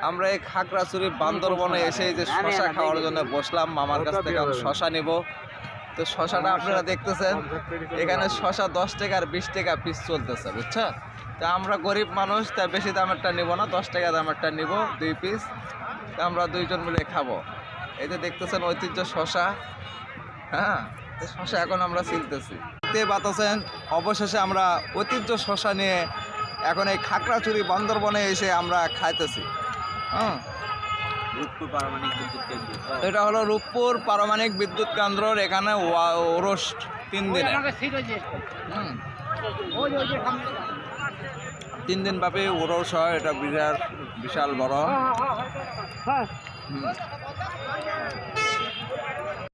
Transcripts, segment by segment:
আমরা এই খাগড়াছড়ি বান্দরবনে এসে যে শশা খাওয়ার জন্য বসলাম, মামার কাছ থেকে আমি শশা নিব। তো শশাটা আপনারা দেখতেছেন, এখানে শশা 10 টাকা আর 20 টাকা পিস চলতেছে, বুঝছেন? তা আমরা গরিব মানুষ, তাই বেশি দামেরটা নিব না, 10 টাকা দামেরটা নিব 2 পিস। তা আমরা 2 জন মিলে খাবো। এই যে দেখতেছেন ঐতিহ্য শশা, হ্যাঁ, শশা এখন আমরা ছিলতেছি। দেখতে পাচ্ছেন অবশেষে আমরা ঐতিহ্য শশা নিয়ে এখন এই খাগড়াছড়ি বান্দরবনে এসে আমরা খাইতেছি। হ্যাঁ, রূপপুর পারমাণবিক বিদ্যুৎ কেন্দ্র, এটা হলো রূপপুর পারমাণবিক বিদ্যুৎ কেন্দ্রের এখানে ওরস 3 দিনে 3 দিন ব্যাপী ওরস হয়। এটা বিশাল বড়।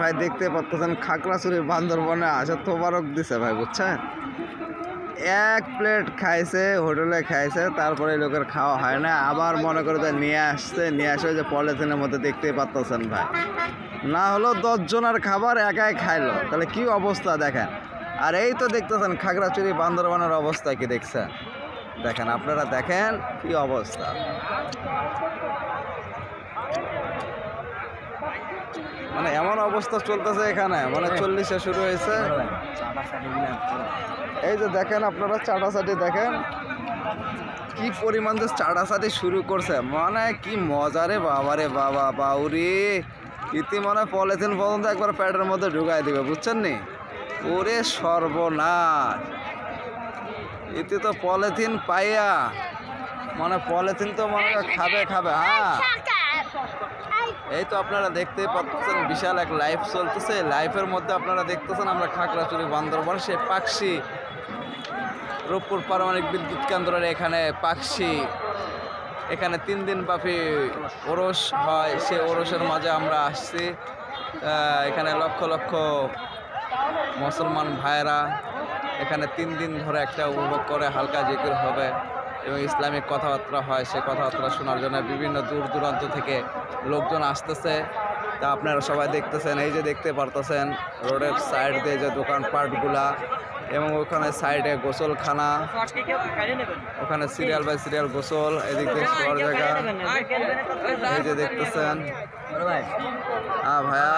ভাই দেখতে পাচ্ছেন খাগড়াছড়ি বান্দরবনে আসা তোবারক দিছে ভাই, বুঝছেন? 1 প্লেট খাইছে, হোটেলে খাইছে, তারপরে লোকের খাওয়া হয় না, আবার মনে করে যে নিয়ে আসছে, নিয়ে আসে যে পলিথিনের মধ্যে দেখতেই পাচ্ছেন ভাই। না হলো 10 জনের খাবার একাই খাইলো, তাহলে কি অবস্থা দেখেন। আর এই তো দেখতেছেন খাগড়াছড়ি বান্দরবনের অবস্থা কি দেখছেন, দেখেন আপনারা, দেখেন কি অবস্থা। মানে এমন অবস্থা চলতেছে এখানে, মানে 40-এ শুরু হয়েছে। এই যে দেখেন আপনারা চাটাচাটি দেখেন কি পরিমাণ যে চাটাচাটি শুরু করছে, মানে কি মজা রে বাবা, রে বাবা, বাউরি ইতি মনে পলিথিন পর্যন্ত একবার প্যাটের মধ্যে ঢুকাই দিবে, বুঝছেন নি? ওরে সর্বনাশ, ইতি তো পলিথিন পাইয়া মানে পলিথিন তো মনে খাবে। হ্যাঁ, এই তো আপনারা দেখতেই পাচ্ছেন বিশাল এক লাইফ চলতেছে। লাইফের মধ্যে আপনারা দেখতেছেন আমরা খাগড়াছড়ি বান্দরবন সে পাকশি রূপপুর পারমাণবিক বিদ্যুৎ কেন্দ্রের এখানে পাকশি, এখানে 3 দিন ব্যাপী ওরস হয়। সে ওরসের মাঝে আমরা আসছি। এখানে লক্ষ লক্ষ মুসলমান ভাইয়েরা এখানে 3 দিন ধরে একটা উপভোগ করে, হালকা জিকির হবে এবং ইসলামিক কথাবার্তা হয়। সে কথাবার্তা শোনার জন্য বিভিন্ন দূর দূরান্ত থেকে লোকজন আসতেছে। তা আপনারা সবাই দেখতেছেন, এই যে দেখতে পারতেছেন রোডের সাইড দিয়ে যে দোকানপাটগুলা, এবং ওখানে সাইডে গোসলখানা, ওখানে সিরিয়াল বাই সিরিয়াল গোসল, এদিক দিয়ে শোয়ার জায়গা, এই যে দেখতেছেন। হ্যাঁ ভাইয়া।